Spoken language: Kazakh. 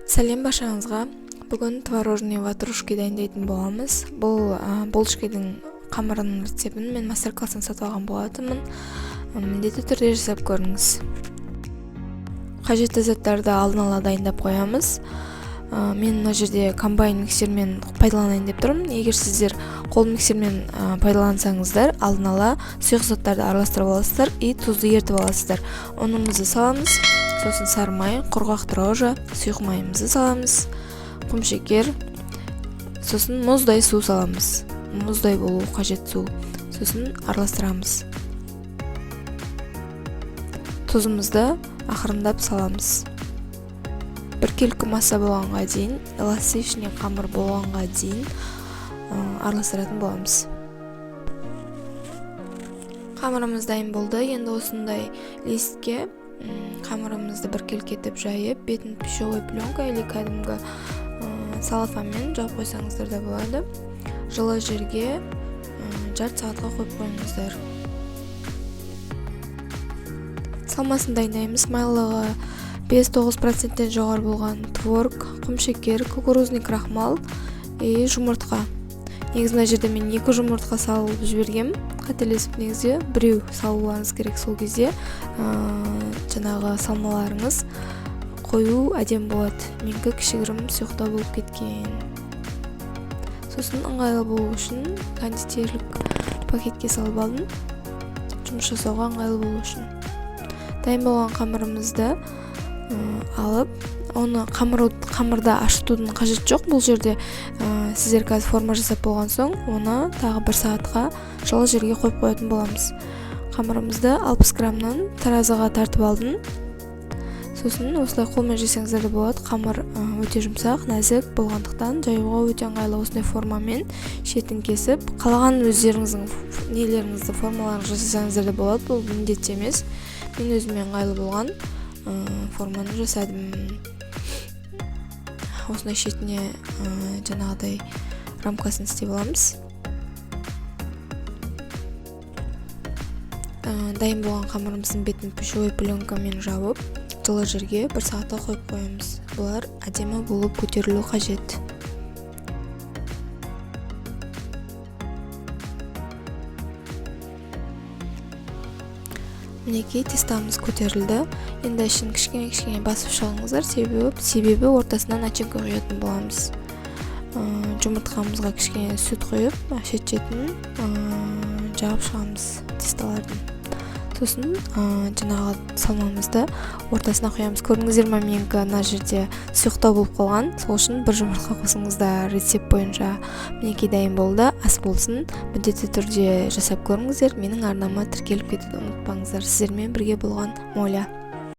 Сәлем башаңызға. Бүгін творожный ватрушки дайындайтын боламыз. Бұл булочканың қамырының рецептін мен мастер-классын сатып алған болатынмын. Міндетті түрде жасап көріңіз. Қажетті заттарды алдын ала дайындап қоямыз. Мен мына жерде комбайн миксермен пайдаланайын деп тұрмын. Егер сіздер қол миксермен пайдалансаңыздар, алдын ала сұйық заттарды араластырып аласыздар и тұзды ертіп аласыздар. Ұнымызды саламыз, сосын сары май, құрғақ дрожжа, сұйық майымызды саламыз, құмшекер, сосын мұздай су саламыз. Мұздай болу қажет су. Сосын араластырамыз. Тұзымызды ақырындап саламыз. Біркелкі масса болғанға дейін, эластичный қамыр болғанға дейін араластыратын боламыз. Қамырымыз дайын болды. Енді осындай листке қамырымызды біркелкі етіп жайып, бетін пищевой пленка или кәдімгі салафанмен жауып қойсаңыздар да болады. Жылы жерге жарты сағатқа қойып қойыңыздар. Салмасын дайындаймыз. Майлығы 5-9% жоғары болған творог, құмшекер, кукурузный крахмал и жұмыртқа. Негізі мына жерде мен 2 жұмыртқа салып жібергем. Қателесіп негізі біреу салуларыңыз керек. Сол кезде жаңағы салмаларыңыз қою әдем болады. Менікі кішігірім сұйықтау болып кеткен. Сосын ыңғайлы болу үшін кондитерлік пакетке салып алдым. Жұмыс жасауға ыңғайлы болу үшін. Дайын болған қамырымызды алып, оны қамырда ашытудың қажет жоқ. Бұл жерде сіздер қазір форма жасап болған соң, оны тағы 1 сағатқа жылы жерге қойып қоятын боламыз. Қамырымызды 60 грамнан таразыға тартып алдым. Сосын осылай қолмен жесеңіздер де болады. Қамыр өте жұмсақ, нәзік болғандықтан жаюға өте ыңғайлы. Осындай формамен шетін кесіп, қалаған өздеріңіздің нелеріңізді формаларыңызды жасасаңыздар да болады. Бұл міндетті емес. Мен өзіме ыңғайлы болған форманы жасадым. Осындай шетіне жаңағыдай рамкасын істеп аламыз. Дайын болған қамырымыздың бетін пищевой пленкамен жауып, жылы жерге 1 сағатқа қойып қоямыз. Бұлар әдемі болып көтерілу қажет. Мінекей тестамыз көтерілді. Енді ішін кішкене басып шығыңыздар, себебі ортасынан начинка құятын боламыз. Жұмыртқамызға кішкене сүт құйып, шет-шетін жағып шығамыз тесталардың. Сосын жаңағы салмамызды ортасына құямыз. Көрдіңіздер ме, менікі мына жерде сұйықтау болып қалған. Сол үшін 1 жұмыртқа қосыңыздар. Рецепт бойынша мінекей дайын болды. Ас болсын, міндетті түрде жасап көріңіздер. Менің арнама тіркеліп кетуді ұмытпаңыздар. Сіздермен бірге болған Моля.